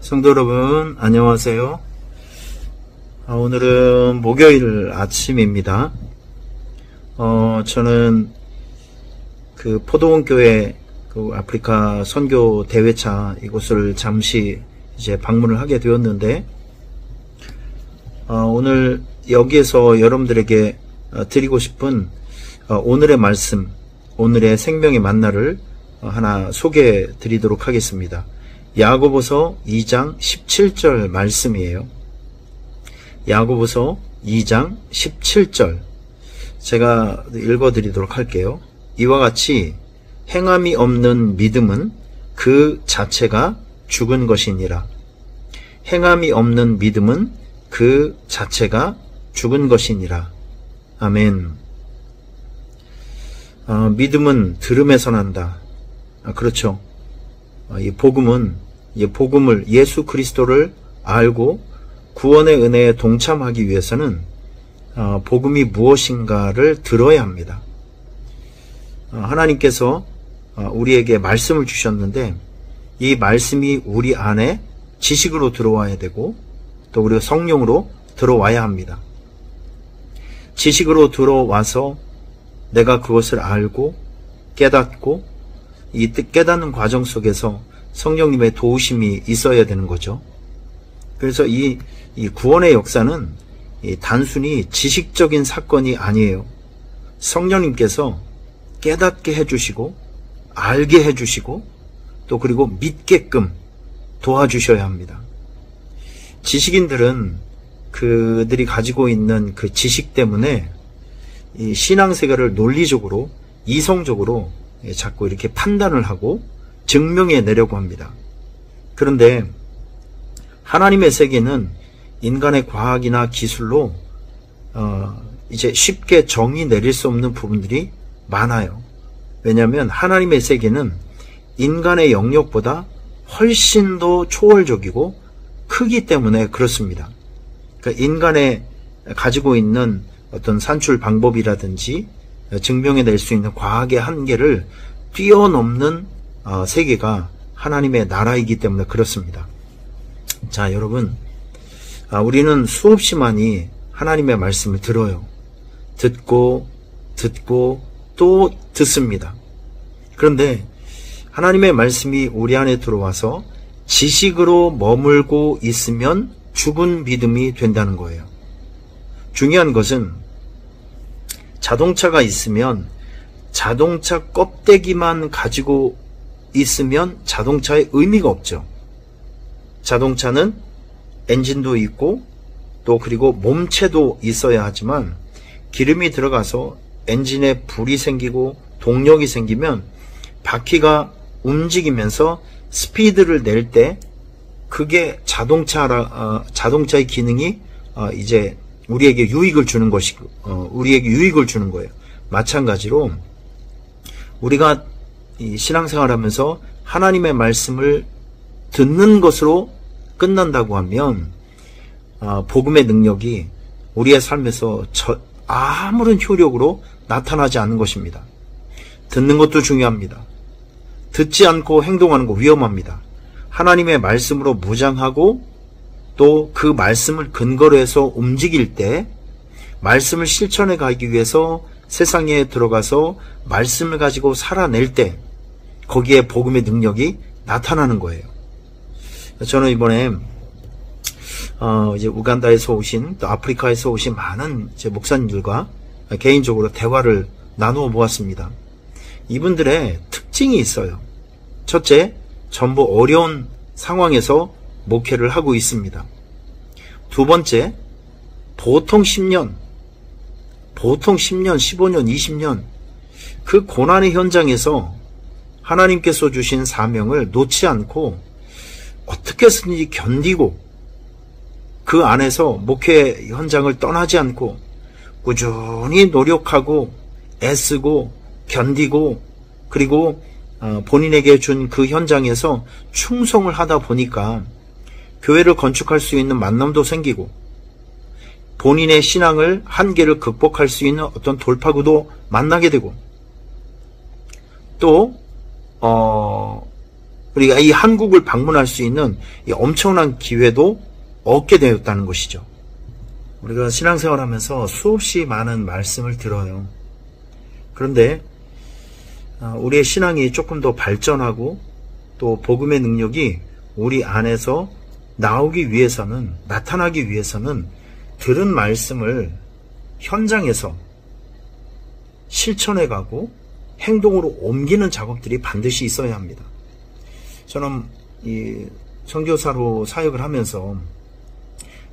성도 여러분, 안녕하세요. 오늘은 목요일 아침입니다. 저는 그 포도원 교회 그 아프리카 선교 대회차 이곳을 잠시 이제 방문을 하게 되었는데, 오늘 여기에서 여러분들에게 드리고 싶은 오늘의 말씀, 오늘의 생명의 만나를 하나 소개해 드리도록 하겠습니다. 야고보서 2장 17절 말씀이에요. 야고보서 2장 17절 제가 읽어 드리도록 할게요. 이와 같이 행함이 없는 믿음은 그 자체가 죽은 것이니라. 행함이 없는 믿음은 그 자체가 죽은 것이니라. 아멘. 믿음은 들음에서 난다. 그렇죠. 이 복음을 예수 그리스도를 알고 구원의 은혜에 동참하기 위해서는 복음이 무엇인가를 들어야 합니다. 하나님께서 우리에게 말씀을 주셨는데 이 말씀이 우리 안에 지식으로 들어와야 되고 또 우리가 성령으로 들어와야 합니다. 지식으로 들어와서 내가 그것을 알고 깨닫고 이 깨닫는 과정 속에서 성령님의 도우심이 있어야 되는 거죠. 그래서 이 구원의 역사는 단순히 지식적인 사건이 아니에요. 성령님께서 깨닫게 해주시고 알게 해주시고 또 그리고 믿게끔 도와주셔야 합니다. 지식인들은 그들이 가지고 있는 그 지식 때문에 이 신앙생활을 논리적으로 이성적으로 자꾸 이렇게 판단을 하고 증명해 내려고 합니다. 그런데 하나님의 세계는 인간의 과학이나 기술로 이제 쉽게 정의 내릴 수 없는 부분들이 많아요. 왜냐하면 하나님의 세계는 인간의 영역보다 훨씬 더 초월적이고 크기 때문에 그렇습니다. 그러니까 인간의 가지고 있는 어떤 산출 방법이라든지 증명해낼 수 있는 과학의 한계를 뛰어넘는 세계가 하나님의 나라이기 때문에 그렇습니다. 자, 여러분, 우리는 수없이 많이 하나님의 말씀을 들어요. 듣고 또 듣습니다. 그런데 하나님의 말씀이 우리 안에 들어와서 지식으로 머물고 있으면 죽은 믿음이 된다는 거예요. 중요한 것은 자동차가 있으면 자동차 껍데기만 가지고 있으면 자동차의 의미가 없죠. 자동차는 엔진도 있고 또 그리고 몸체도 있어야 하지만 기름이 들어가서 엔진에 불이 생기고 동력이 생기면 바퀴가 움직이면서 스피드를 낼 때 그게 자동차의 기능이 이제 우리에게 유익을 주는 것이고, 우리에게 유익을 주는 거예요. 마찬가지로 우리가 이 신앙생활 하면서 하나님의 말씀을 듣는 것으로 끝난다고 하면 복음의 능력이 우리의 삶에서 아무런 효력으로 나타나지 않는 것입니다. 듣는 것도 중요합니다. 듣지 않고 행동하는 거 위험합니다. 하나님의 말씀으로 무장하고 또 그 말씀을 근거로 해서 움직일 때 말씀을 실천해 가기 위해서 세상에 들어가서 말씀을 가지고 살아낼 때 거기에 복음의 능력이 나타나는 거예요. 저는 이번에 이제 우간다에서 오신 또 아프리카에서 오신 많은 제 목사님들과 개인적으로 대화를 나누어 보았습니다. 이분들의 특징이 있어요. 첫째, 전부 어려운 상황에서 목회를 하고 있습니다. 두 번째, 보통 10년, 15년, 20년 그 고난의 현장에서 하나님께서 주신 사명을 놓지 않고 어떻게 해서든지 견디고 그 안에서 목회 현장을 떠나지 않고 꾸준히 노력하고 애쓰고 견디고 그리고 본인에게 준 그 현장에서 충성을 하다 보니까 교회를 건축할 수 있는 만남도 생기고 본인의 신앙을 한계를 극복할 수 있는 어떤 돌파구도 만나게 되고 또 우리가 이 한국을 방문할 수 있는 이 엄청난 기회도 얻게 되었다는 것이죠. 우리가 신앙생활하면서 수없이 많은 말씀을 들어요. 그런데 우리의 신앙이 조금 더 발전하고 또 복음의 능력이 우리 안에서 나타나기 위해서는 들은 말씀을 현장에서 실천해 가고 행동으로 옮기는 작업들이 반드시 있어야 합니다. 저는 이 선교사로 사역을 하면서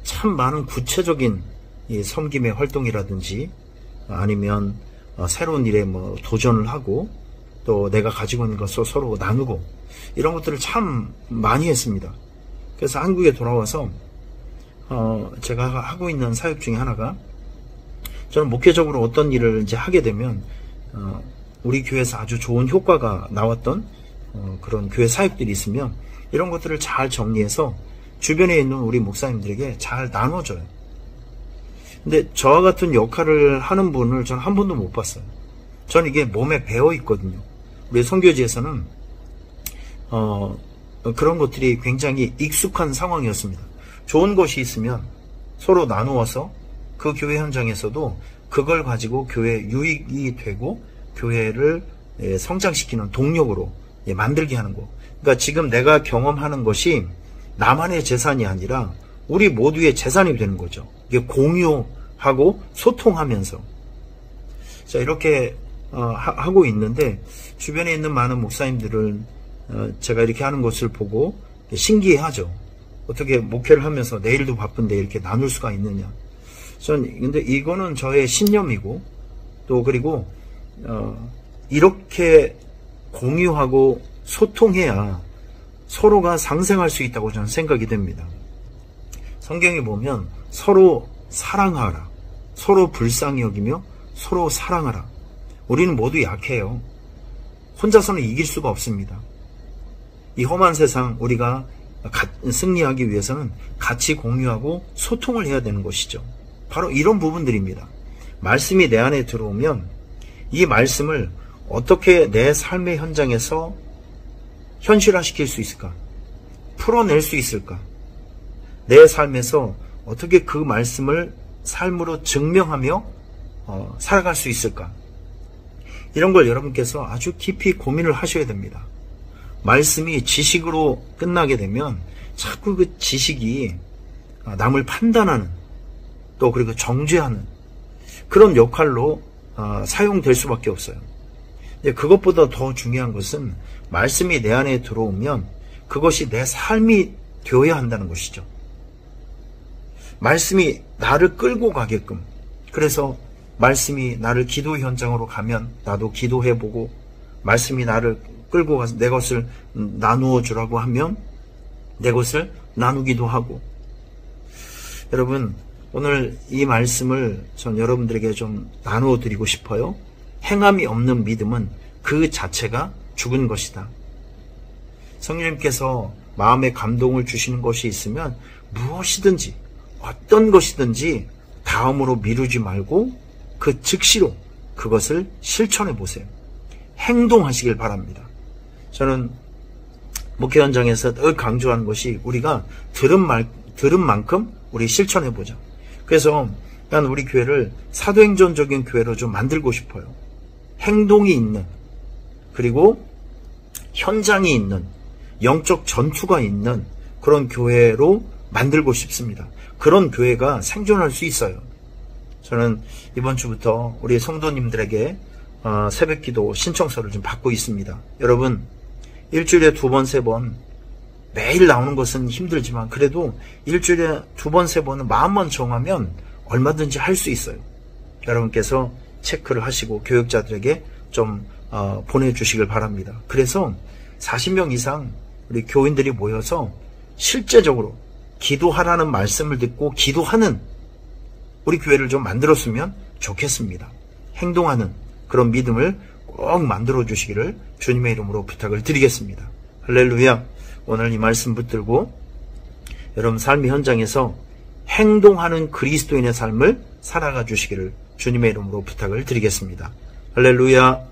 참 많은 구체적인 이 섬김의 활동이라든지 아니면 새로운 일에 도전을 하고 또 내가 가지고 있는 것을 서로 나누고 이런 것들을 참 많이 했습니다. 그래서 한국에 돌아와서 제가 하고 있는 사역 중에 하나가, 저는 목회적으로 어떤 일을 이제 하게 되면 우리 교회에서 아주 좋은 효과가 나왔던 그런 교회 사역들이 있으면 이런 것들을 잘 정리해서 주변에 있는 우리 목사님들에게 잘 나눠줘요. 근데 저와 같은 역할을 하는 분을 저는 한 번도 못 봤어요. 저는 이게 몸에 배어 있거든요. 우리 선교지에서는 그런 것들이 굉장히 익숙한 상황이었습니다. 좋은 것이 있으면 서로 나누어서 그 교회 현장에서도 그걸 가지고 교회 유익이 되고 교회를 성장시키는 동력으로 만들게 하는 거. 그러니까 지금 내가 경험하는 것이 나만의 재산이 아니라 우리 모두의 재산이 되는 거죠. 이게 공유하고 소통하면서. 자, 이렇게 하고 있는데 주변에 있는 많은 목사님들은 제가 이렇게 하는 것을 보고 신기해하죠. 어떻게 목회를 하면서 내일도 바쁜데 이렇게 나눌 수가 있느냐. 근데 이거는 저의 신념이고 또 그리고 이렇게 공유하고 소통해야 서로가 상생할 수 있다고 저는 생각이 됩니다. 성경에 보면 서로 사랑하라, 서로 불쌍히 여기며 서로 사랑하라. 우리는 모두 약해요. 혼자서는 이길 수가 없습니다. 이 험한 세상 우리가 승리하기 위해서는 같이 공유하고 소통을 해야 되는 것이죠. 바로 이런 부분들입니다. 말씀이 내 안에 들어오면 이 말씀을 어떻게 내 삶의 현장에서 현실화시킬 수 있을까? 풀어낼 수 있을까? 내 삶에서 어떻게 그 말씀을 삶으로 증명하며 살아갈 수 있을까? 이런 걸 여러분께서 아주 깊이 고민을 하셔야 됩니다. 말씀이 지식으로 끝나게 되면 자꾸 그 지식이 남을 판단하는 또 그리고 정죄하는 그런 역할로 사용될 수밖에 없어요. 그것보다 더 중요한 것은 말씀이 내 안에 들어오면 그것이 내 삶이 되어야 한다는 것이죠. 말씀이 나를 끌고 가게끔, 그래서 말씀이 나를 기도 현장으로 가면 나도 기도해보고, 말씀이 나를 끌고 가서 내 것을 나누어 주라고 하면 내 것을 나누기도 하고. 여러분, 오늘 이 말씀을 전 여러분들에게 좀 나누어 드리고 싶어요. 행함이 없는 믿음은 그 자체가 죽은 것이다. 성령님께서 마음에 감동을 주시는 것이 있으면 무엇이든지 어떤 것이든지 다음으로 미루지 말고 그 즉시로 그것을 실천해 보세요. 행동하시길 바랍니다. 저는 목회 현장에서 늘 강조하는 것이 우리가 들은 만큼 우리 실천해 보자. 그래서 난 우리 교회를 사도행전적인 교회로 좀 만들고 싶어요. 행동이 있는, 그리고 현장이 있는, 영적 전투가 있는 그런 교회로 만들고 싶습니다. 그런 교회가 생존할 수 있어요. 저는 이번 주부터 우리 성도님들에게 새벽기도 신청서를 좀 받고 있습니다. 여러분, 일주일에 2번, 3번 매일 나오는 것은 힘들지만 그래도 일주일에 2번, 3번은 마음만 정하면 얼마든지 할 수 있어요. 여러분께서 체크를 하시고 교육자들에게 좀 보내주시길 바랍니다. 그래서 40명 이상 우리 교인들이 모여서 실제적으로 기도하라는 말씀을 듣고 기도하는 우리 교회를 좀 만들었으면 좋겠습니다. 행동하는 그런 믿음을 꼭 만들어 주시기를 주님의 이름으로 부탁을 드리겠습니다. 할렐루야. 오늘 이 말씀 붙들고 여러분 삶의 현장에서 행동하는 그리스도인의 삶을 살아가 주시기를 주님의 이름으로 부탁을 드리겠습니다. 할렐루야.